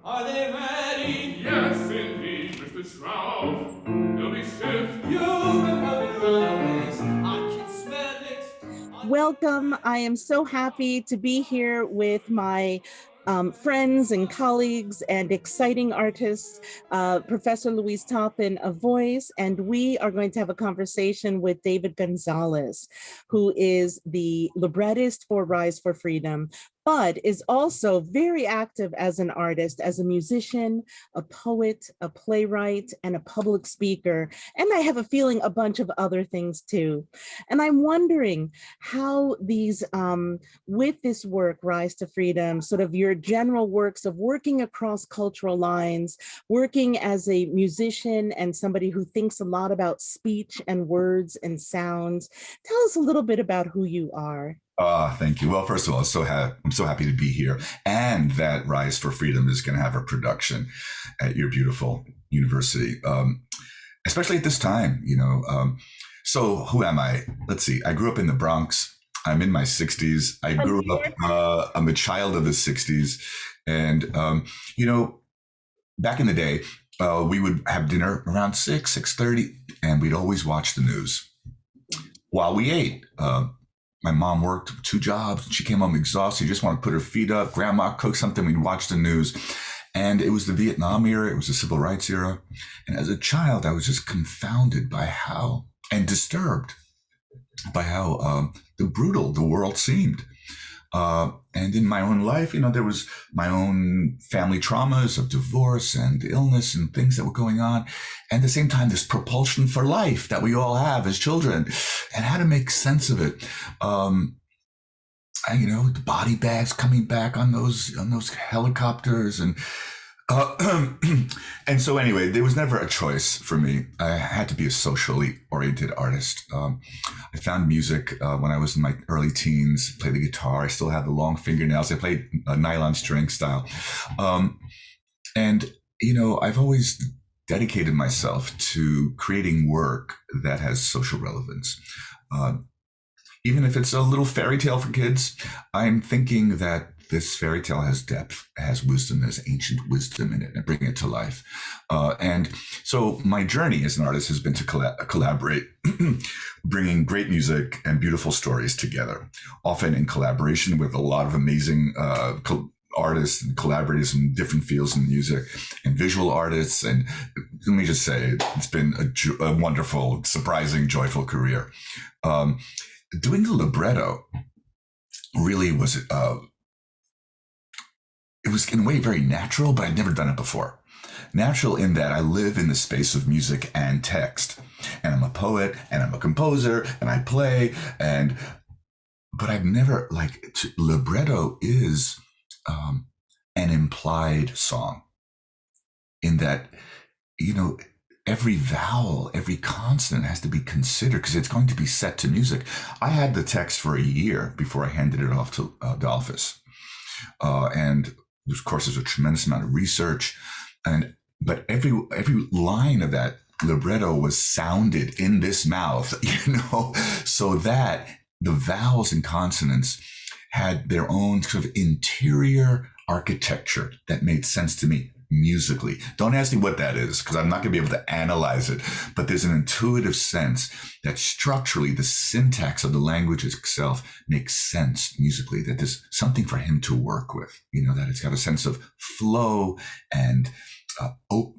Are they ready? Yes, indeed, Mr. Shroud. They'll be shipped. You've been coming runaways. I can smell it. Welcome. I am so happy to be here with my friends and colleagues and exciting artists, Professor Louise Toppin of Voice, and we are going to have a conversation with David Gonzalez, who is the librettist for Rise for Freedom, but is also very active as an artist, as a musician, a poet, a playwright, and a public speaker. And I have a feeling a bunch of other things too. And I'm wondering how these, with this work, Rise to Freedom, sort of your general works of working across cultural lines, working as a musician and somebody who thinks a lot about speech and words and sounds. Tell us a little bit about who you are. Thank you. Well, first of all, I'm so happy to be here, and that Rise for Freedom is going to have a production at your beautiful university, especially at this time. So who am I? Let's see. I grew up in the Bronx. I'm in my 60s. I grew up. I'm a child of the 60s, and back in the day, we would have dinner around 6:30, and we'd always watch the news while we ate. My mom worked 2 jobs. She came home exhausted. She just wanted to put her feet up. Grandma cooked something. We'd watch the news. And it was the Vietnam era. It was the civil rights era. And as a child, I was just confounded by and disturbed by how brutal the world seemed. And in my own life, there was my own family traumas of divorce and illness and things that were going on. And at the same time, this propulsion for life that we all have as children, and how to make sense of it. The body bags coming back on those helicopters, and and so anyway, there was never a choice for me. I had to be a socially oriented artist. I found music when I was in my early teens, played the guitar. I still have the long fingernails. I played nylon string style. I've always dedicated myself to creating work that has social relevance. Even if it's a little fairy tale for kids, I'm thinking that this fairy tale has depth, has wisdom, has ancient wisdom in it, and bring it to life. And so my journey as an artist has been to collaborate, bringing great music and beautiful stories together, often in collaboration with a lot of amazing artists and collaborators in different fields in music and visual artists. And let me just say, it's been a wonderful, surprising, joyful career. Doing the libretto really was, it was in a way very natural, but I'd never done it before. Natural in that I live in the space of music and text, and I'm a poet and I'm a composer and I play, but I've never, libretto is an implied song in that, every vowel, every consonant has to be considered because it's going to be set to music. I had the text for a year before I handed it off to Adolphus. And of course, there's a tremendous amount of research, but every line of that libretto was sounded in this mouth, so that the vowels and consonants had their own sort of interior architecture that made sense to me musically. Don't ask me what that is, because I'm not going to be able to analyze it, but there's an intuitive sense that structurally the syntax of the language itself makes sense musically, that there's something for him to work with, that it's got a sense of flow and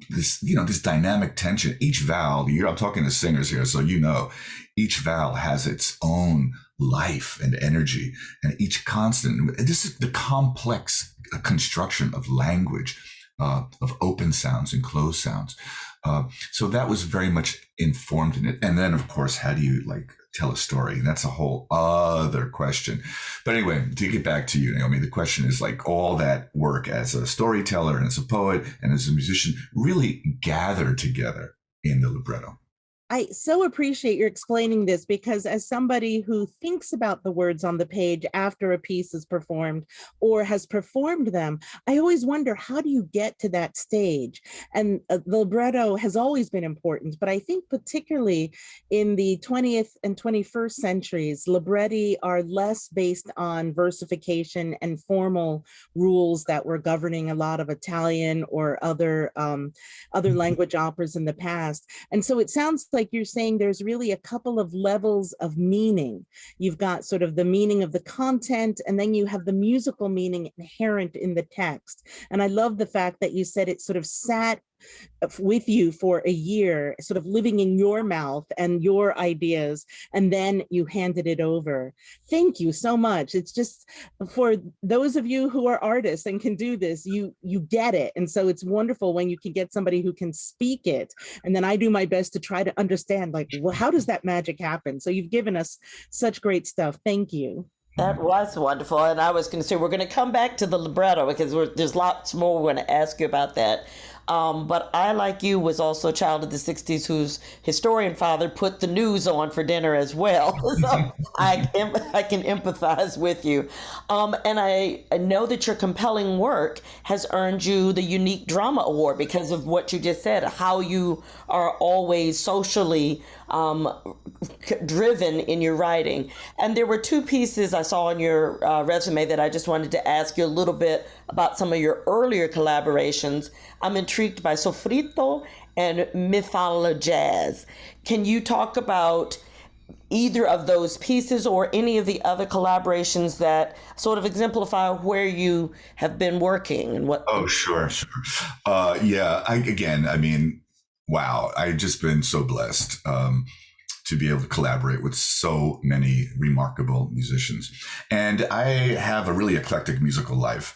this dynamic tension. Each vowel, I'm talking to singers here, so each vowel has its own life and energy, and each consonant. This is the complex construction of language, of open sounds and closed sounds. So that was very much informed in it. And then, of course, how do you tell a story? And that's a whole other question. But anyway, to get back to you, Naomi, the question is all that work as a storyteller and as a poet and as a musician really gathered together in the libretto. I so appreciate your explaining this, because as somebody who thinks about the words on the page after a piece is performed or has performed them, I always wonder, how do you get to that stage? And the libretto has always been important, but I think particularly in the 20th and 21st centuries, libretti are less based on versification and formal rules that were governing a lot of Italian or other language operas in the past. And so it sounds like you're saying there's really a couple of levels of meaning. You've got sort of the meaning of the content, and then you have the musical meaning inherent in the text. And I love the fact that you said it sort of sat with you for a year, sort of living in your mouth and your ideas, and then you handed it over. Thank you so much. It's just, for those of you who are artists and can do this, you get it. And so it's wonderful when you can get somebody who can speak it. And then I do my best to try to understand, like, well, how does that magic happen? So you've given us such great stuff. Thank you. That was wonderful. And I was going to say, we're going to come back to the libretto because there's lots more we're going to ask you about that. But I, like you, was also a child of the 60s whose historian father put the news on for dinner as well. So I can empathize with you. And I know that your compelling work has earned you the Unique Drama Award because of what you just said, how you are always socially driven in your writing. And there were two pieces I saw in your resume that I just wanted to ask you a little bit about some of your earlier collaborations. I'm intrigued by Sofrito and Mytholo Jazz. Can you talk about either of those pieces or any of the other collaborations that sort of exemplify where you have been working and what? Oh, sure. Yeah, I mean, wow, I've just been so blessed to be able to collaborate with so many remarkable musicians. And I have a really eclectic musical life.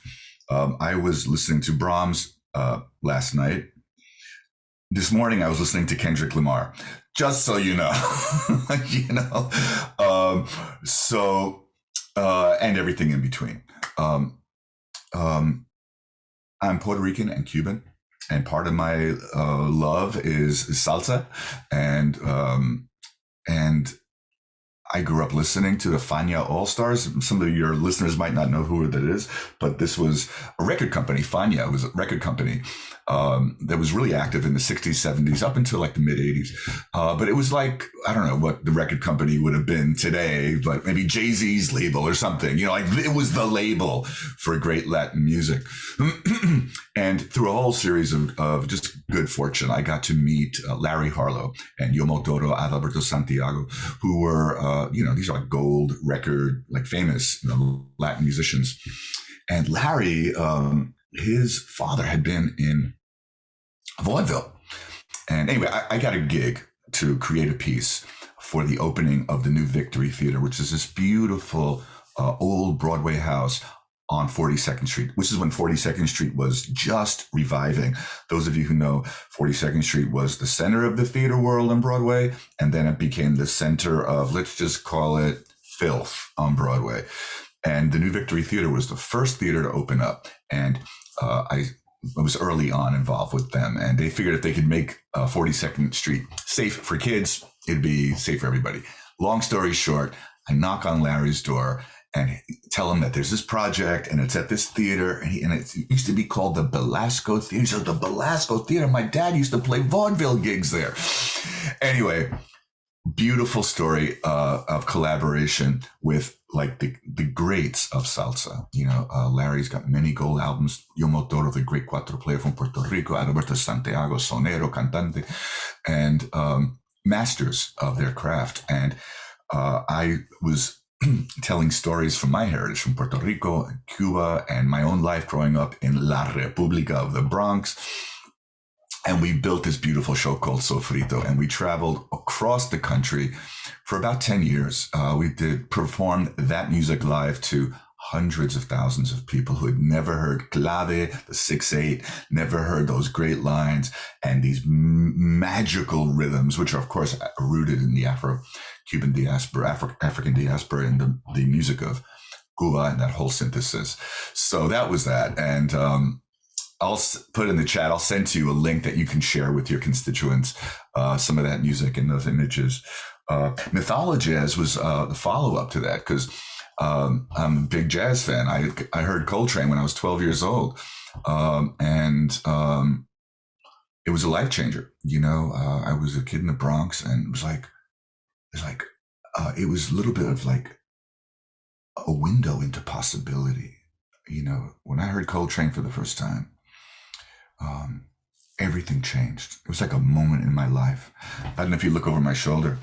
I was listening to Brahms last night. This morning, I was listening to Kendrick Lamar, just so you know, and everything in between. I'm Puerto Rican and Cuban, and part of my love is salsa, and I grew up listening to the Fania All-Stars. Some of your listeners might not know who that is, but this was a record company. Fania was a record company that was really active in the 60s, 70s, up until like the mid 80s. But it was like, I don't know what the record company would have been today, but maybe Jay-Z's label or something, like it was the label for great Latin music. And through a whole series of just good fortune, I got to meet Larry Harlow and Yomo Toro, Adalberto Santiago, who were, these are like gold record, like famous Latin musicians. And Larry, his father had been in vaudeville. And anyway, I got a gig to create a piece for the opening of the new Victory Theater, which is this beautiful old Broadway house on 42nd Street, which is when 42nd Street was just reviving. Those of you who know, 42nd Street was the center of the theater world on Broadway, and then it became the center of, let's just call it, filth on Broadway. And the new Victory Theater was the first theater to open up. And I was early on involved with them. And they figured if they could make 42nd Street safe for kids, it'd be safe for everybody. Long story short, I knock on Larry's door and tell him that there's this project and it's at this theater. And it used to be called the Belasco Theater. He said, the Belasco Theater, my dad used to play vaudeville gigs there. Anyway, beautiful story of collaboration with like the greats of salsa. Larry's got many gold albums. Yomo Toro, the great cuatro player from Puerto Rico, Adalberto Santiago, sonero, cantante, and masters of their craft. And I was telling stories from my heritage from Puerto Rico and Cuba and my own life growing up in La República of the Bronx. And we built this beautiful show called Sofrito, and we traveled across the country for about 10 years. We performed that music live to hundreds of thousands of people who had never heard clave, the 6/8, never heard those great lines and these magical rhythms, which are, of course, rooted in the Afro-Cuban diaspora, African diaspora, and the music of Cuba and that whole synthesis. So that was that. And I'll put in the chat. I'll send to you a link that you can share with your constituents. Some of that music and those images. Mytholojazz was the follow-up to that because I'm a big jazz fan. I heard Coltrane when I was 12 years old, and it was a life changer. You know, I was a kid in the Bronx, and it was a little bit of like a window into possibility. You know, when I heard Coltrane for the first time, everything changed. It was like a moment in my life. I don't know if you look over my shoulder.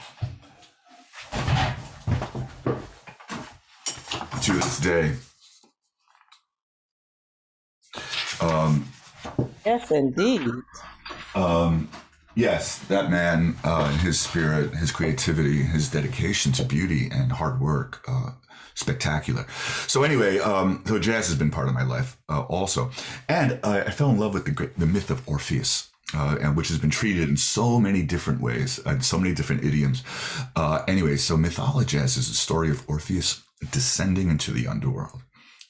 To this day. Yes, indeed. Yes, that man, his spirit, his creativity, his dedication to beauty and hard work, spectacular. So anyway, so jazz has been part of my life also. And I fell in love with the myth of Orpheus, and which has been treated in so many different ways, and so many different idioms. Anyway, so Mytholojazz is the story of Orpheus descending into the underworld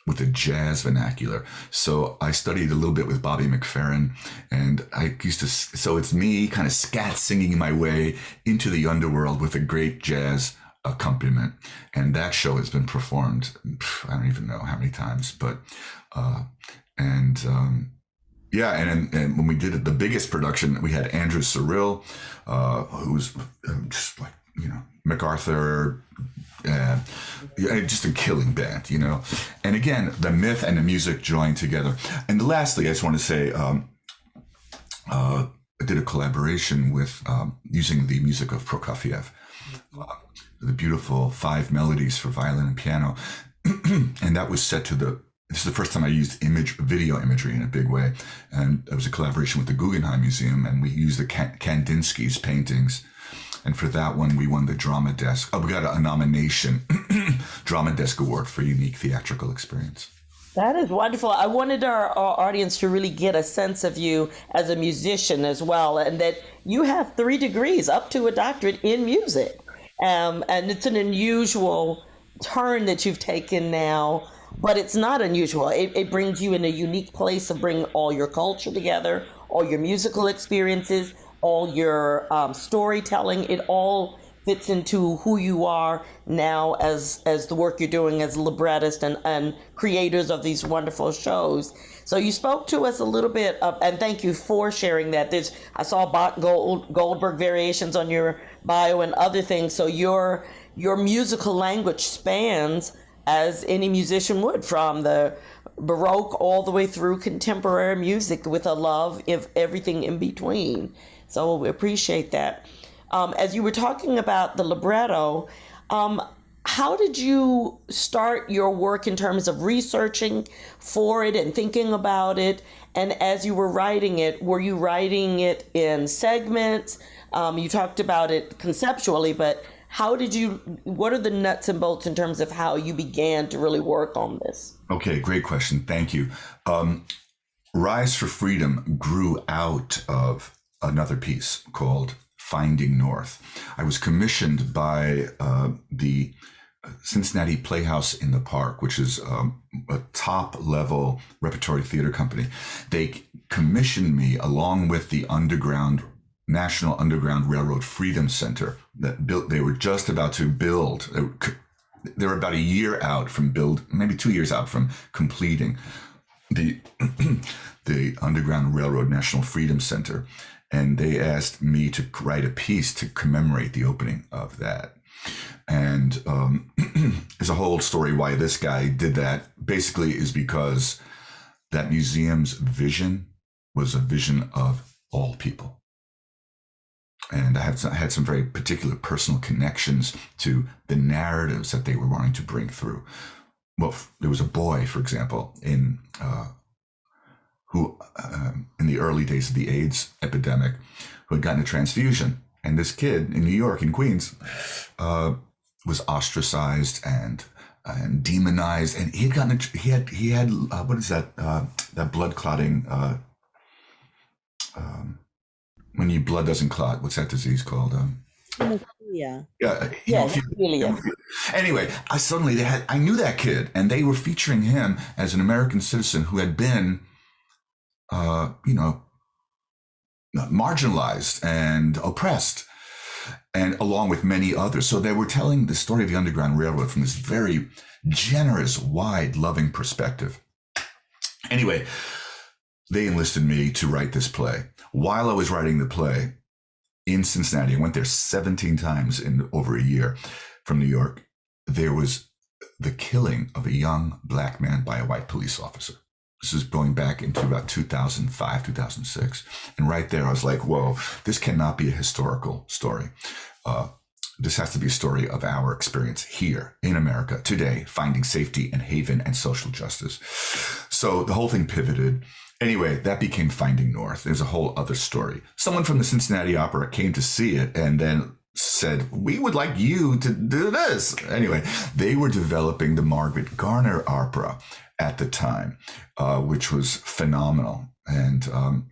with a jazz vernacular. So I studied a little bit with Bobby McFerrin, and I used to, so it's me kind of scat singing my way into the underworld with a great jazz accompaniment. And that show has been performed, I don't even know how many times, but, yeah, and when we did it, the biggest production, we had Andrew Cyril, who's just like, you know, MacArthur, just a killing band, you know. And again, the myth and the music joined together. And lastly, I just want to say, I did a collaboration with using the music of Prokofiev, the beautiful 5 melodies for violin and piano. And that was set to this is the first time I used video imagery in a big way. And it was a collaboration with the Guggenheim Museum, and we used the Kandinsky's paintings. And for that one, we won the Drama Desk. We got a nomination, Drama Desk Award for Unique Theatrical Experience. That is wonderful. I wanted our audience to really get a sense of you as a musician as well, and that you have 3 degrees up to a doctorate in music. And it's an unusual turn that you've taken now, but it's not unusual. It brings you in a unique place of bringing all your culture together, all your musical experiences, all your storytelling. It all fits into who you are now as the work you're doing as a librettist and creators of these wonderful shows. So you spoke to us a little bit of, and thank you for sharing that. I saw Bach Goldberg variations on your bio and other things. So your musical language spans as any musician would, from the Baroque all the way through contemporary music, with a love of everything in between. So we appreciate that. As you were talking about the libretto, how did you start your work in terms of researching for it and thinking about it? And as you were writing it, were you writing it in segments? You talked about it conceptually, but what are the nuts and bolts in terms of how you began to really work on this? Okay, great question. Thank you. Rise for Freedom grew out of another piece called Finding North. I was commissioned by the Cincinnati Playhouse in the Park, which is a top-level repertory theater company. They commissioned me along with the National Underground Railroad Freedom Center that they were just about to build. They were about a year out from maybe 2 years out from completing the Underground Railroad National Freedom Center. And they asked me to write a piece to commemorate the opening of that. And there's a whole story why this guy did that. Basically is because that museum's vision was a vision of all people. And I had some very particular personal connections to the narratives that they were wanting to bring through. Well, there was a boy, for example, who in the early days of the AIDS epidemic, who had gotten a transfusion. And this kid in New York, in Queens, was ostracized and demonized. And he had what is that? That blood clotting, when your blood doesn't clot, what's that disease called? Hemophilia. Yeah. Hemophilia. Anyway, I knew that kid, and they were featuring him as an American citizen who had been marginalized and oppressed, and along with many others. So they were telling the story of the Underground Railroad from this very generous, wide, loving perspective. Anyway, they enlisted me to write this play. While I was writing the play in Cincinnati, I went there 17 times in over a year from New York, there was the killing of a young Black man by a white police officer. This is going back into about 2005, 2006. And right there, I was like, whoa, this cannot be a historical story. This has to be a story of our experience here in America today, finding safety and haven and social justice. So the whole thing pivoted. Anyway, that became Finding North. There's a whole other story. Someone from the Cincinnati Opera came to see it and then said, we would like you to do this. Anyway, they were developing the Margaret Garner Opera at the time, which was phenomenal. And I'm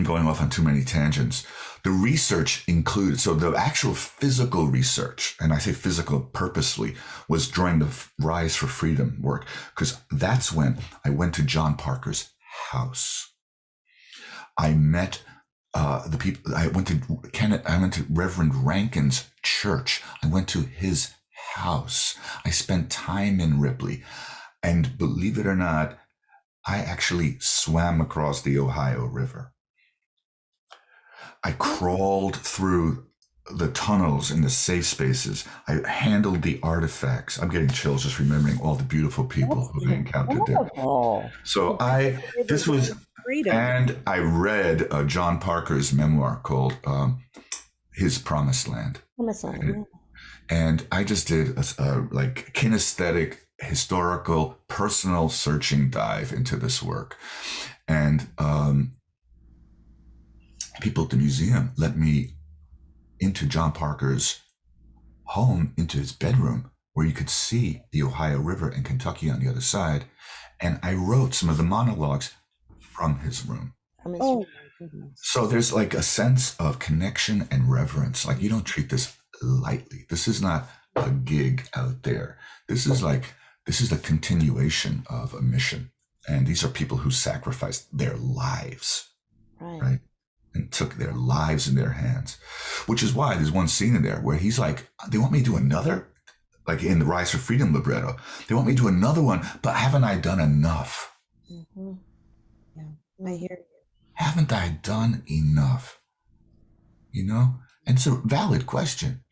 going off on too many tangents. The research included, so the actual physical research, and I say physical purposely, was during the Rise for Freedom work, because that's when I went to John Parker's house. I met the people. I went to Reverend Rankin's church. I went to his house. I spent time in Ripley, and believe it or not, I actually swam across the Ohio River. I crawled through the tunnels in the safe spaces. I handled the artifacts. I'm getting chills just remembering all the beautiful people who I encountered there. So and I read John Parker's memoir called His Promised Land. And I just did a like kinesthetic, historical, personal searching dive into this work. And people at the museum let me into John Parker's home, into his bedroom, where you could see the Ohio River and Kentucky on the other side. And I wrote some of the monologues from his room. Oh, my goodness. So there's like a sense of connection and reverence. Like, you don't treat this lightly. This is not a gig out there. This is the continuation of a mission. And these are people who sacrificed their lives, right? And took their lives in their hands, which is why there's one scene in there where he's like, they want me to do another, like in the Rise for Freedom libretto, they want me to do another one, but haven't I done enough? Mm-hmm. Yeah, I hear you. Haven't I done enough? You know? And it's a valid question.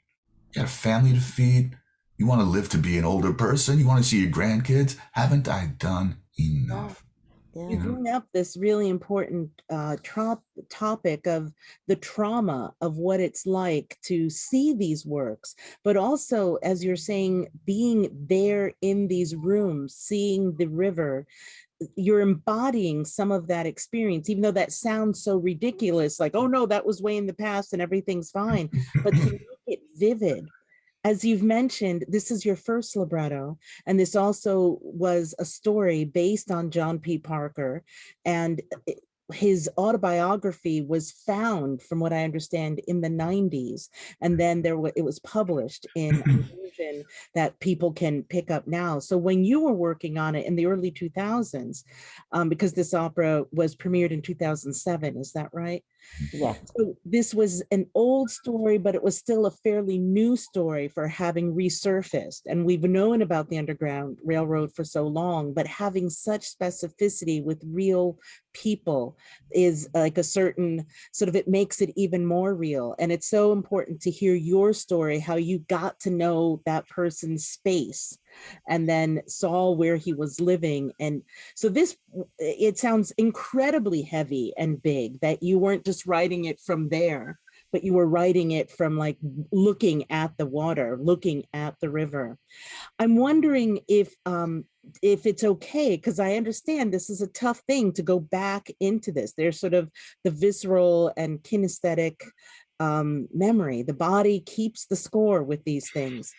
You got a family to feed. You want to live to be an older person. You want to see your grandkids. Haven't I done enough? Yeah. You bring up this really important topic of the trauma of what it's like to see these works, but also, as you're saying, being there in these rooms, seeing the river, you're embodying some of that experience, even though that sounds so ridiculous, like, oh no, that was way in the past and everything's fine, but to make it vivid. As you've mentioned, this is your first libretto, and this also was a story based on John P. Parker, and his autobiography was found, from what I understand, in the 90s, and then it was published in a version that people can pick up now. So when you were working on it in the early 2000s, because this opera was premiered in 2007, is that right? Yeah. So this was an old story, but it was still a fairly new story for having resurfaced. And we've known about the Underground Railroad for so long, but having such specificity with real people is like a certain sort of, it makes it even more real. And it's so important to hear your story, how you got to know that person's space and then saw where he was living. And so it sounds incredibly heavy and big, that you weren't just writing it from there, but you were writing it from like looking at the water, looking at the river. I'm wondering if it's okay, because I understand this is a tough thing to go back into this. There's sort of the visceral and kinesthetic memory. The body keeps the score with these things.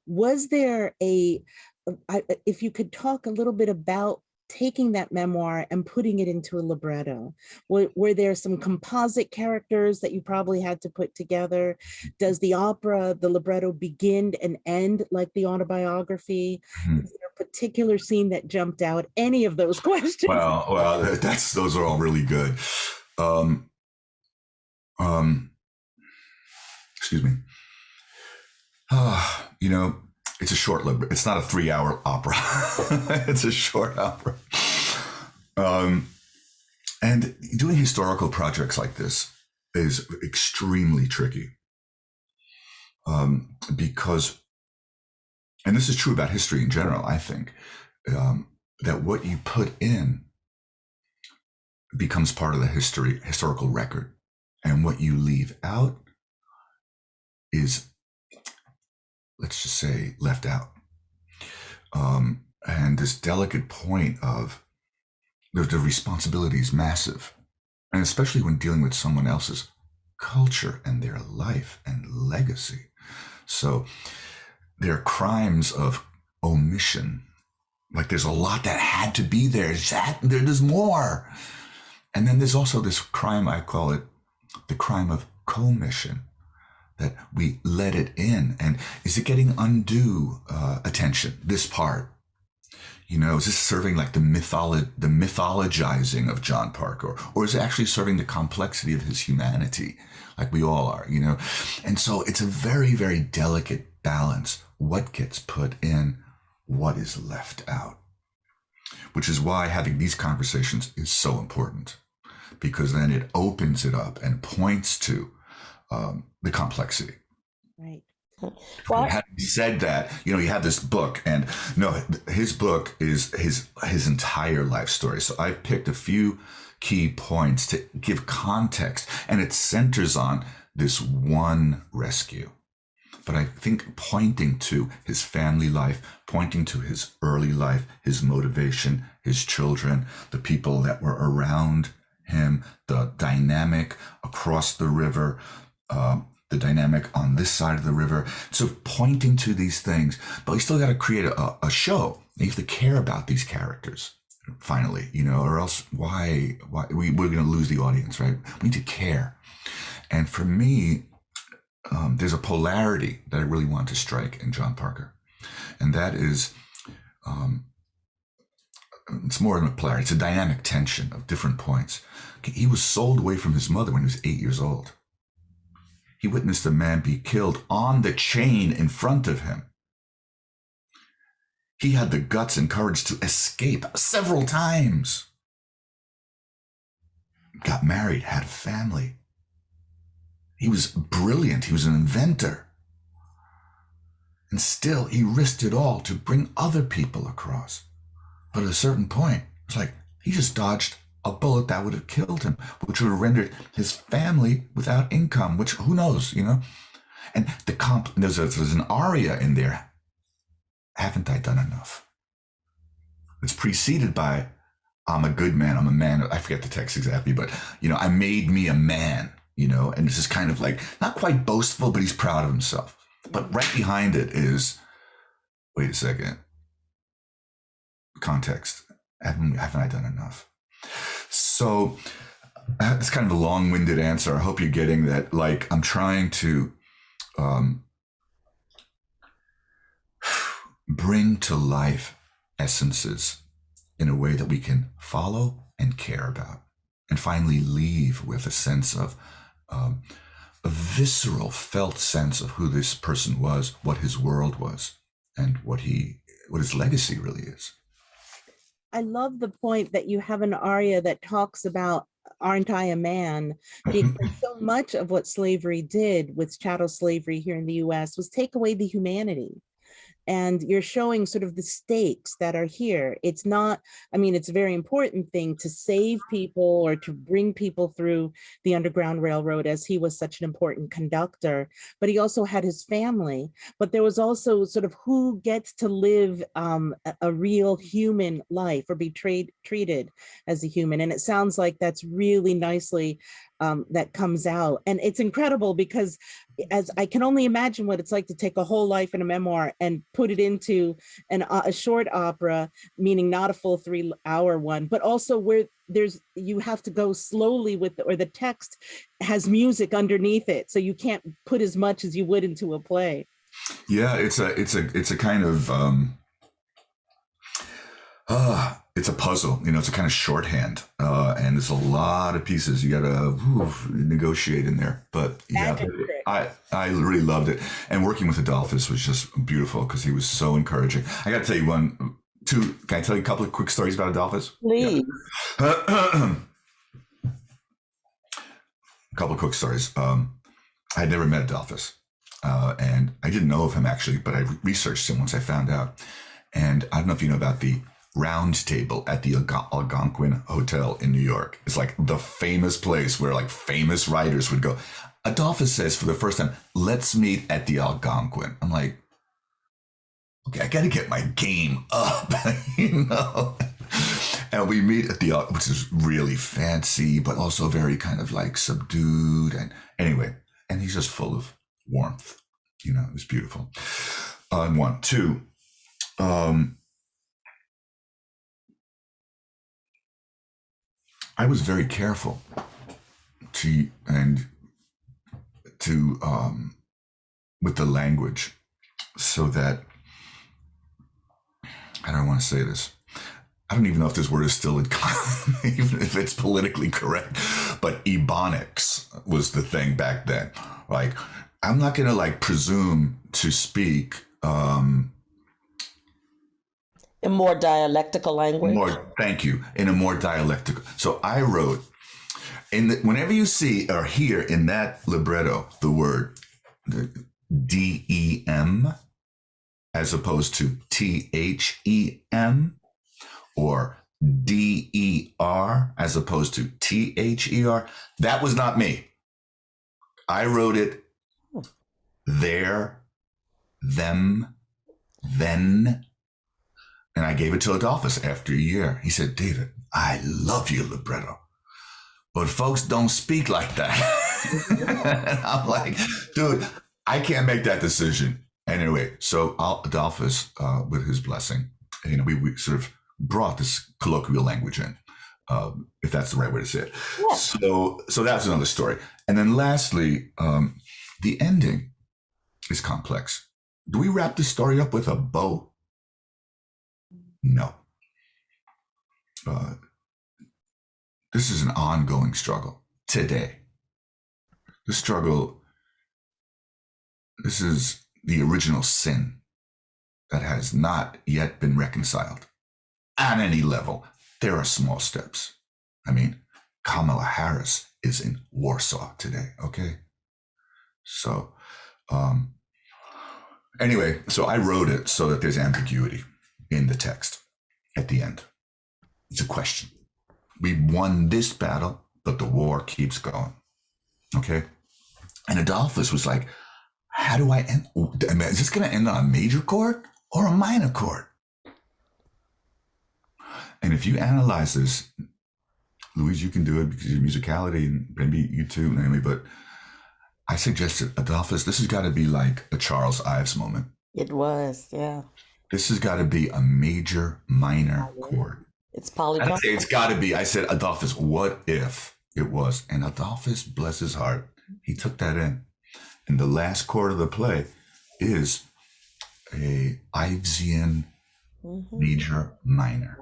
Was there if you could talk a little bit about taking that memoir and putting it into a libretto? Were there some composite characters that you probably had to put together? Does the opera, the libretto, begin and end like the autobiography? Is there particular scene that jumped out? Any of those questions? Well, those are all really good. Excuse me. You know, it's a short libretto. It's not a 3-hour opera. It's a short opera. And doing historical projects like this is extremely tricky. Because, and this is true about history in general, I think, that what you put in becomes part of the historical record. And what you leave out is, let's just say, left out. And this delicate point of the responsibility is massive. And especially when dealing with someone else's culture and their life and legacy. So there are crimes of omission. Like there's a lot that had to be there. There's more. And then there's also this crime, I call it the crime of commission, that we let it in. And is it getting undue attention, this part? You know, is this serving like the mythologizing of John Parker? Or is it actually serving the complexity of his humanity, like we all are, you know? And so it's a very, very delicate balance. What gets put in, what is left out? Which is why having these conversations is so important, because then it opens it up and points to the complexity. Right. Well, Having said that, you know, you have this book, and no, his book is his entire life story. So I picked a few key points to give context, and it centers on this one rescue. But I think pointing to his family life, pointing to his early life, his motivation, his children, the people that were around him, the dynamic across the river, the dynamic on this side of the river. So pointing to these things, but we still got to create a show. You have to care about these characters finally, you know, or else why we're going to lose the audience, right? We need to care. And for me, there's a polarity that I really want to strike in John Parker. And that is, it's more than a polarity. It's a dynamic tension of different points. He was sold away from his mother when he was 8 years old. He witnessed a man be killed on the chain in front of him. He had the guts and courage to escape several times. Got married, had a family. He was brilliant. He was an inventor. And still, he risked it all to bring other people across. But at a certain point, it's like he just dodged a bullet that would have killed him, which would have rendered his family without income, which who knows, you know? And there's an aria in there. Haven't I done enough? It's preceded by, I'm a good man, I'm a man. I forget the text exactly, but, you know, I made me a man, you know? And this is kind of like, not quite boastful, but he's proud of himself. But right behind it is, wait a second, context. Haven't I done enough? So it's kind of a long-winded answer. I hope you're getting that. Like, I'm trying to bring to life essences in a way that we can follow and care about, and finally leave with a sense of a visceral, felt sense of who this person was, what his world was, and what his legacy really is. I love the point that you have an aria that talks about, aren't I a man? Because so much of what slavery did with chattel slavery here in the US was take away the humanity. And you're showing sort of the stakes that are here. It's not, I mean, it's a very important thing to save people or to bring people through the Underground Railroad, as he was such an important conductor, but he also had his family. But there was also sort of who gets to live a real human life or be treated as a human. And it sounds like that's really nicely that comes out. And it's incredible because as I can only imagine what it's like to take a whole life in a memoir and put it into a short opera, meaning not a full 3-hour one, but also where you have to go slowly with, or the text has music underneath it. So you can't put as much as you would into a play. Yeah, it's a kind of It's a puzzle, it's a kind of shorthand, and there's a lot of pieces you gotta negotiate in there. But yeah, I really loved it, and working with Adolphus was just beautiful because he was so encouraging. I got to tell you can I tell you a couple of quick stories about Adolphus? Please. Yeah. A couple of quick stories. I had never met Adolphus, and I didn't know of him actually, but I researched him once I found out. And I don't know if you know about the Round Table at the Algonquin Hotel in New York. It's like the famous place where like famous writers would go. Adolphus says for the first time, let's meet at the Algonquin. I'm like, okay, I got to get my game up, And we meet at the, which is really fancy, but also very kind of like subdued. And anyway, and he's just full of warmth. It was beautiful. And one, two, I was very careful with the language, so that I don't want to say this. I don't even know if this word is still in, even if it's politically correct, but ebonics was the thing back then. Like, I'm not going to like presume to speak, in more dialectical language. Thank you. In a more dialectical. So I wrote whenever you see or hear in that libretto, the word DEM as opposed to THEM, or DER as opposed to THER, that was not me. I wrote it there, them, then, and I gave it to Adolphus after a year. He said, David, I love your libretto, but folks don't speak like that. And I'm like, dude, I can't make that decision. Anyway, so Adolphus, with his blessing, we sort of brought this colloquial language in, if that's the right way to say it. Yeah. So that's another story. And then lastly, the ending is complex. Do we wrap this story up with a bow? No. This is an ongoing struggle today. This is the original sin that has not yet been reconciled on any level. There are small steps. I mean, Kamala Harris is in Warsaw today, okay? So, anyway, so I wrote it so that there's ambiguity in the text at the end. It's a question. We won this battle, but the war keeps going, okay? And Adolphus was like, how do I end? Is this going to end on a major chord or a minor chord? And if you analyze this, Louise, you can do it because of your musicality, and maybe you too, Naomi, but I suggested, Adolphus, this has got to be like a Charles Ives moment. It was, yeah. This has got to be a major minor chord. It's polyphonic. It's got to be. I said, Adolphus, what if it was? And Adolphus, bless his heart, he took that in. And the last chord of the play is a Ivesian major minor.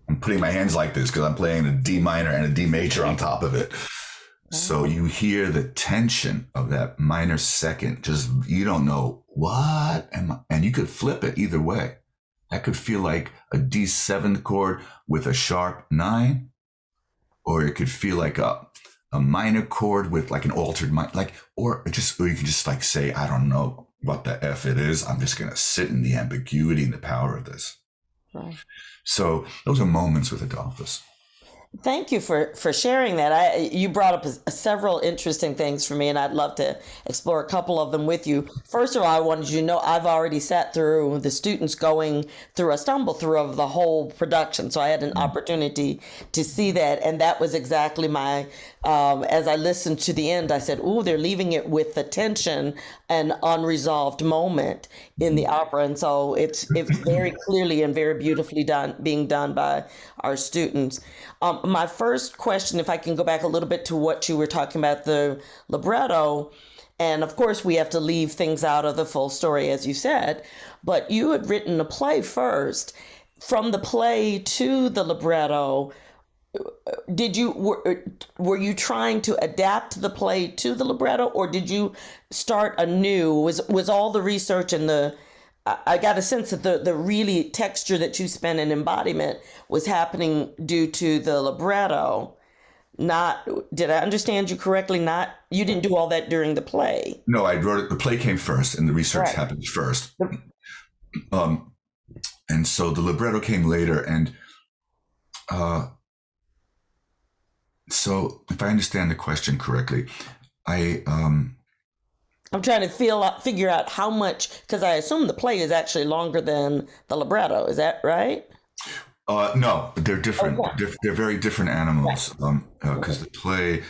I'm putting my hands like this because I'm playing a D minor and a D major on top of it. So you hear the tension of that minor second. Just, you don't know what, and you could flip it either way. That could feel like a D7 chord with a sharp 9, or it could feel like a minor chord with like an altered minor, or you could just like say, I don't know what the F it is. I'm just going to sit in the ambiguity and the power of this. Right. So those are moments with Adolphus. Thank you for sharing that. You brought up several interesting things for me, and I'd love to explore a couple of them with you. First of all, I wanted you to know I've already sat through the students going through a stumble through of the whole production. So I had an opportunity to see that, and that was exactly my, as I listened to the end, I said, ooh, they're leaving it with the tension and unresolved moment in the opera. And so it's very clearly and very beautifully being done by our students. My first question, if I can go back a little bit to what you were talking about, the libretto, and of course we have to leave things out of the full story, as you said, but you had written a play first, from the play to the libretto, were you trying to adapt the play to the libretto, or did you start anew? Was all the research and I got a sense that the really texture that you spent in embodiment was happening due to the libretto. Not, did I understand you correctly? Not, you didn't do all that during the play. No, I wrote it. The play came first, and the research happened first. And so the libretto came later, and so if I understand the question correctly, I'm trying to figure out how much, because I assume the play is actually longer than the libretto. Is that right? No, they're different. Okay. They're very different animals. Because the play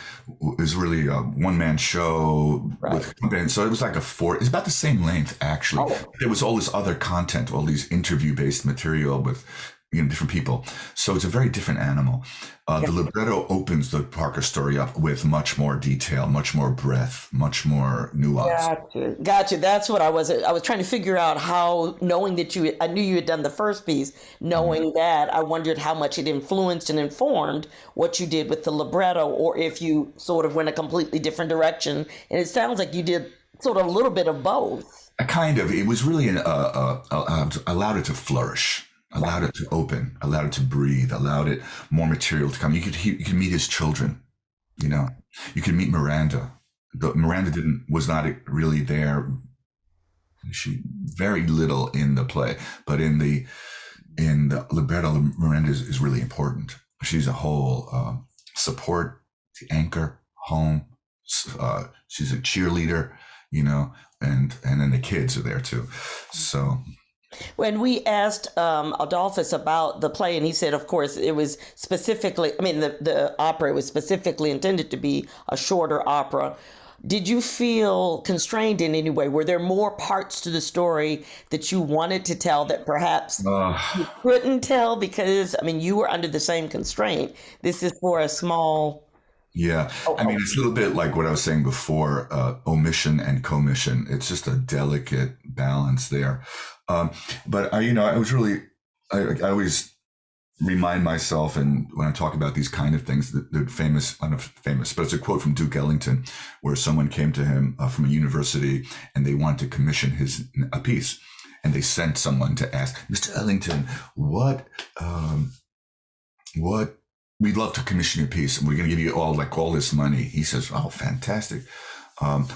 is really a one-man show with company. So it was like it's about the same length, actually. There was all this other content, all these interview-based material with different people. So it's a very different animal. The libretto opens the Parker story up with much more detail, much more breadth, much more nuance. Gotcha. That's what I was trying to figure out how, knowing that I knew you had done the first piece, knowing that, I wondered how much it influenced and informed what you did with the libretto, or if you sort of went a completely different direction. And it sounds like you did sort of a little bit of both. Kind of. It was really allowed it to flourish. Allowed it to open, allowed it to breathe, allowed it more material to come. You could meet his children, You could meet Miranda. Miranda was not really there. She very little in the play, but in the libretto, Miranda is really important. She's a whole support, the anchor, home. She's a cheerleader, and then the kids are there too. So. When we asked Adolphus about the play, and he said, of course, it was specifically, the opera was specifically intended to be a shorter opera. Did you feel constrained in any way? Were there more parts to the story that you wanted to tell that perhaps you couldn't tell because, you were under the same constraint? This is for a small... Yeah. It's a little bit like what I was saying before, omission and commission. It's just a delicate balance there. But I was really, I always remind myself, and when I talk about these kind of things, the famous, I don't know if famous, but it's a quote from Duke Ellington, where someone came to him from a university and they wanted to commission a piece. And they sent someone to ask, Mr. Ellington, what we'd love to commission your piece, and we're going to give you all this money. He says, oh, fantastic.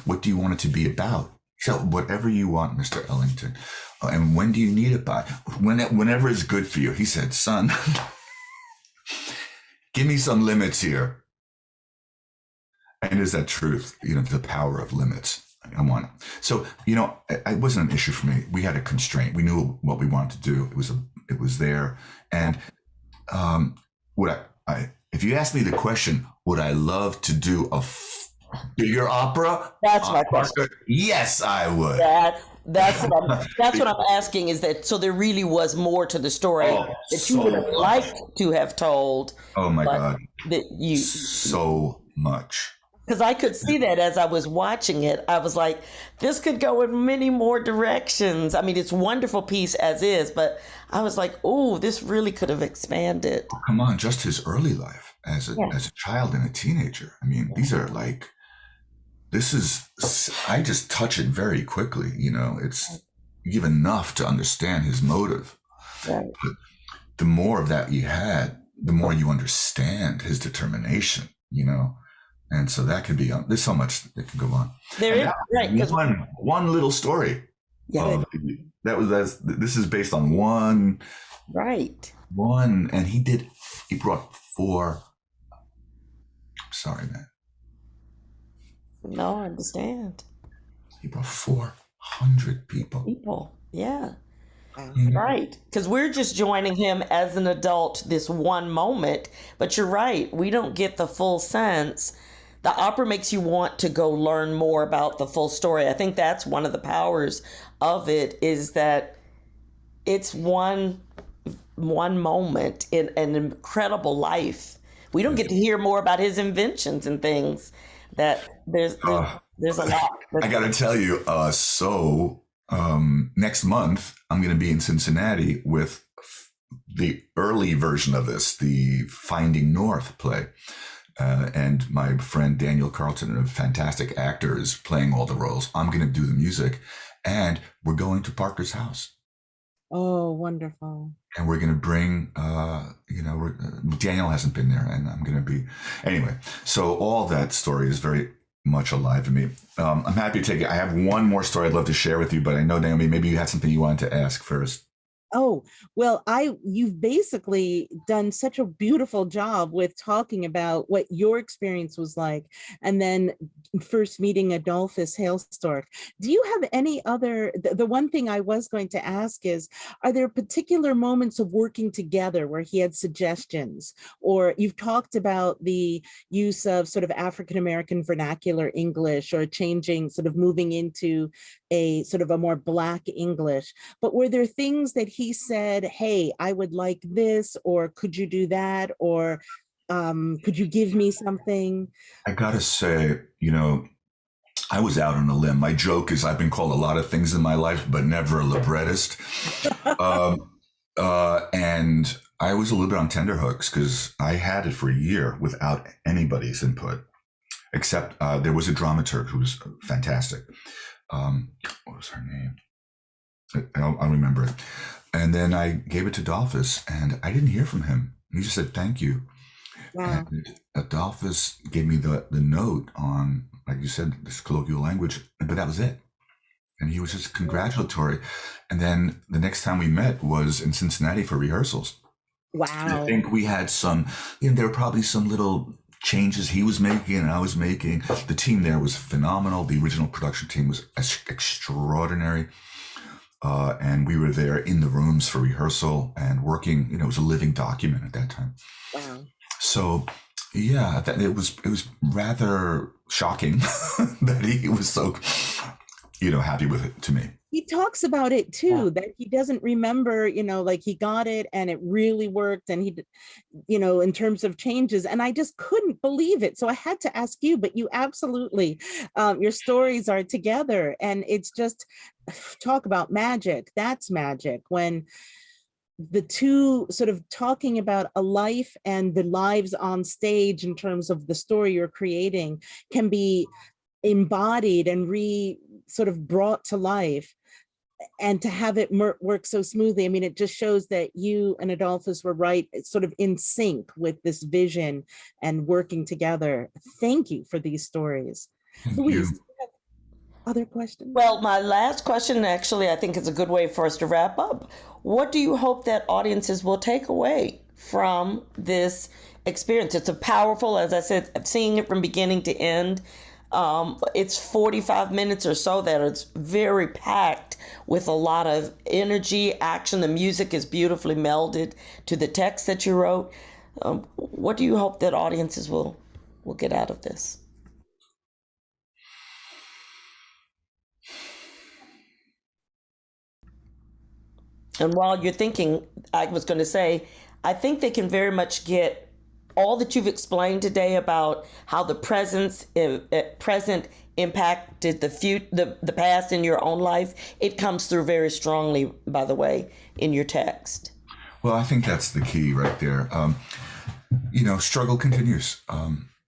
What do you want it to be about? So whatever you want, Mr. Ellington. And when do you need it by? Whenever is good for you. He said, son, give me some limits here. And is that truth? The power of limits. I want it. So, it wasn't an issue for me. We had a constraint. We knew what we wanted to do. It was there. And if you ask me the question, would I love to do a bigger opera? That's my question. Yes, I would. That's what I'm asking, is that, so there really was more to the story that you would have liked to have told. Oh my God. That so much. Because I could see that as I was watching it. I was like, this could go in many more directions. It's a wonderful piece as is, but I was like, oh, this really could have expanded. Oh, come on, just his early life as a child and a teenager. These are I just touch it very quickly. It's you give enough to understand his motive. Right. But the more of that you had, the more you understand his determination, And so that could be there's so much that can go on. There is, right? One little story. Yeah. This is based on one. Right. One, and he brought 4. Sorry, man. No, I understand. He brought 400 people. Yeah. Right. Because we're just joining him as an adult this one moment. But you're right. We don't get the full sense. The opera makes you want to go learn more about the full story. I think that's one of the powers of it, is that it's one moment in an incredible life. We don't get to hear more about his inventions and things. That there's a lot. I got to tell you, next month I'm going to be in Cincinnati with the early version of this, the Finding North play. And my friend Daniel Carlton, a fantastic actor, is playing all the roles. I'm going to do the music, and we're going to Parker's house. Oh, wonderful. And we're going to bring, Daniel hasn't been there, and I'm going to be, anyway. So all that story is very much alive to me. I'm happy to take it. I have one more story I'd love to share with you, but I know, Naomi, maybe you had something you wanted to ask first. Oh, well, you've basically done such a beautiful job with talking about what your experience was like, and then first meeting Adolphus Hailstork. Do you have any other, the one thing I was going to ask is, are there particular moments of working together where he had suggestions? Or you've talked about the use of sort of African-American vernacular English, or changing, sort of moving into a sort of a more Black English, but were there things that he said, hey, I would like this, or could you do that, or could you give me something? I gotta say, I was out on a limb. My joke is I've been called a lot of things in my life, but never a librettist. And I was a little bit on tenterhooks because I had it for a year without anybody's input, except there was a dramaturg who was fantastic. What was her name? I'll remember it. And then I gave it to Adolphus, and I didn't hear from him. He just said, thank you. Wow. And Adolphus gave me the note on, like you said, this colloquial language, but that was it. And he was just congratulatory. And then the next time we met was in Cincinnati for rehearsals. Wow. And I think we had some, there were probably some little changes he was making and I was making. The team there was phenomenal. The original production team was extraordinary. And we were there in the rooms for rehearsal and working, it was a living document at that time. Wow. So yeah, it was rather shocking that he was so, happy with it to me. He talks about it too, that he doesn't remember, like he got it and it really worked, and he, in terms of changes, and I just couldn't believe it. So I had to ask you, but you absolutely, your stories are together, and it's just, talk about magic. That's magic, when the two sort of talking about a life and the lives on stage in terms of the story you're creating can be embodied and sort of brought to life, and to have it work so smoothly. I mean, it just shows that you and Adolphus were right, sort of in sync with this vision and working together. Thank you for these stories. Louise, do you have other questions? Well, my last question, actually, I think is a good way for us to wrap up. What do you hope that audiences will take away from this experience? It's a powerful, as I said, seeing it from beginning to end. It's 45 minutes or so that it's very packed with a lot of energy, action. The music is beautifully melded to the text that you wrote. What do you hope that audiences will get out of this? And while you're thinking, I was going to say, I think they can very much get all that you've explained today about how the present impacted the past in your own life. It comes through very strongly, by the way, in your text. Well, I think that's the key right there. Struggle continues.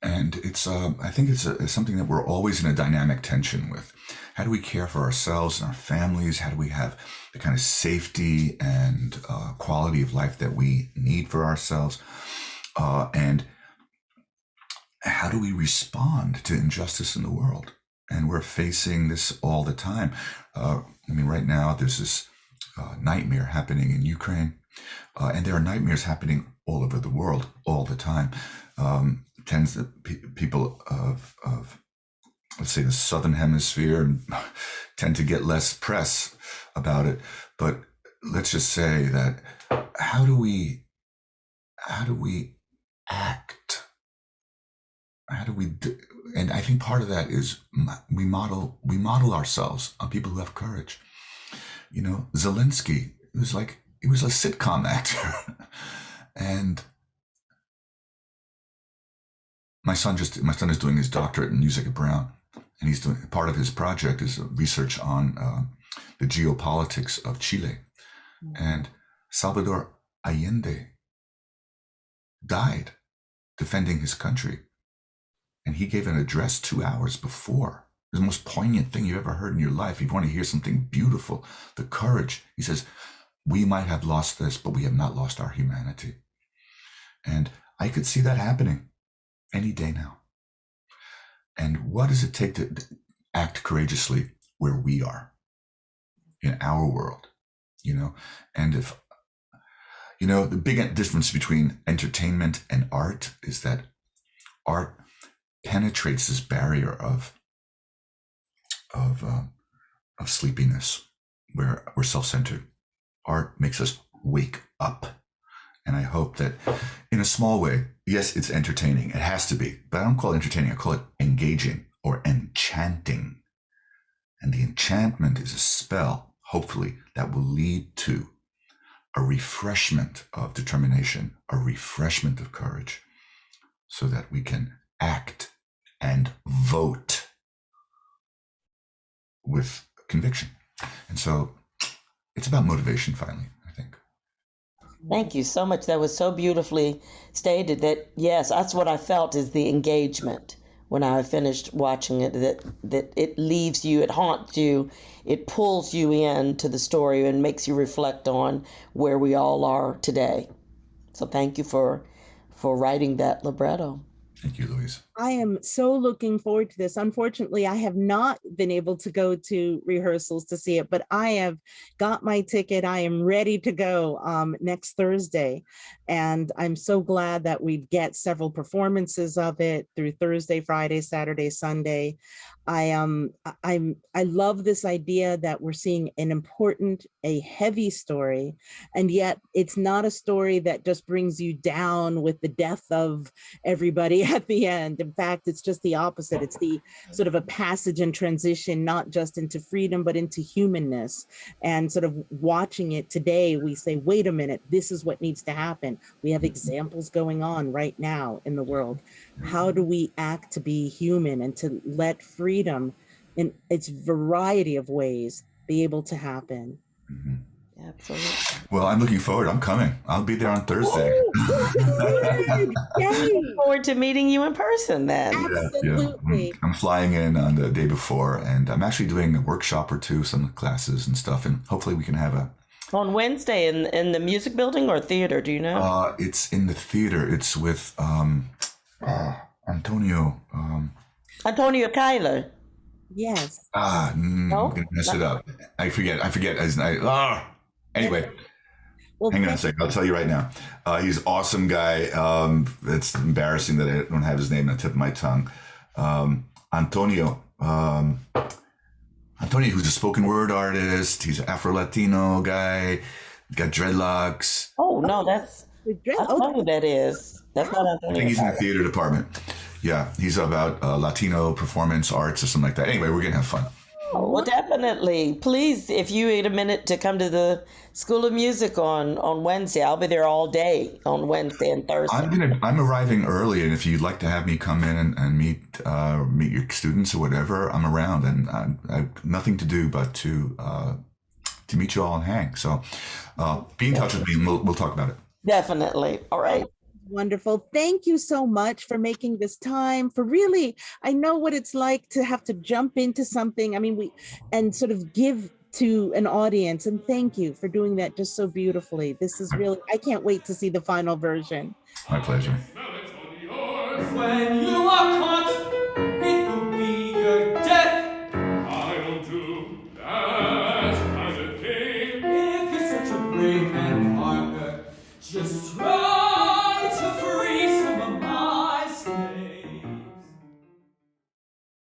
And it's, I think it's something that we're always in a dynamic tension with. How do we care for ourselves and our families? How do we have the kind of safety and quality of life that we need for ourselves? And how do we respond to injustice in the world? And we're facing this all the time. Right now there's this nightmare happening in Ukraine, and there are nightmares happening all over the world all the time. Tends that people of let's say the Southern Hemisphere tend to get less press about it. But let's just say that how do we act? And I think part of that is we model ourselves on people who have courage. Zelensky, he was a sitcom actor. And my son is doing his doctorate in music at Brown, and he's doing part of his project is research on the geopolitics of Chile. And Salvador Allende died defending his country. And he gave an address 2 hours before. It was the most poignant thing you ever heard in your life. If you want to hear something beautiful, the courage. He says, we might have lost this, but we have not lost our humanity. And I could see that happening any day now. And what does it take to act courageously where we are in our world? And if, the big difference between entertainment and art is that art penetrates this barrier of sleepiness, where we're self-centered. Art makes us wake up. And I hope that in a small way, yes, it's entertaining. It has to be, but I don't call it entertaining. I call it engaging or enchanting. And the enchantment is a spell, hopefully, that will lead to a refreshment of determination, a refreshment of courage, so that we can act and vote with conviction. And so it's about motivation, finally, I think. Thank you so much. That was so beautifully stated that, yes, that's what I felt is the engagement when I finished watching it, that it leaves you, it haunts you, it pulls you into the story and makes you reflect on where we all are today. So thank you for writing that libretto. Thank you, Louise. I am so looking forward to this. Unfortunately, I have not been able to go to rehearsals to see it, but I have got my ticket. I am ready to go next Thursday. And I'm so glad that we get several performances of it through Thursday, Friday, Saturday, Sunday. I love this idea that we're seeing an important, a heavy story, and yet it's not a story that just brings you down with the death of everybody at the end. In fact, it's just the opposite. It's the sort of a passage and transition, not just into freedom, but into humanness. And sort of watching it today, we say, wait a minute, this is what needs to happen. We have examples going on right now in the world. How do we act to be human and to let freedom in its variety of ways be able to happen? Mm-hmm. Absolutely. Well, I'm looking forward. I'm coming. I'll be there on Thursday. Look forward to meeting you in person then. Absolutely. Yeah. I'm flying in on the day before, and I'm actually doing a workshop or two, some classes and stuff, and hopefully we can have on Wednesday in the music building or theater, do you know? It's in the theater. It's with Antonio. Antonio Kyler. Yes. I'm gonna mess it up. I forget. Anyway, hang on a second. I'll tell you right now. He's an awesome guy. It's embarrassing that I don't have his name on the tip of my tongue. Antonio. Antonio, who's a spoken word artist. He's an Afro-Latino guy. Got dreadlocks. Oh, no, I don't know who that is. That's not Antonio. I think he's in the theater department. Yeah, he's about Latino performance arts or something like that. Anyway, we're going to have fun. Oh, well, definitely. Please, if you need a minute to come to the School of Music on Wednesday, I'll be there all day on Wednesday and Thursday. I'm arriving early, and if you'd like to have me come in and meet your students or whatever, I'm around, and I have nothing to do but to meet you all and hang. So be in touch with me, and we'll talk about it. Definitely. All right. Wonderful. Thank you so much for making this time, for really, I know what it's like to have to jump into something. I mean, and sort of give to an audience, and thank you for doing that just so beautifully. This is really, I can't wait to see the final version. My pleasure. When you are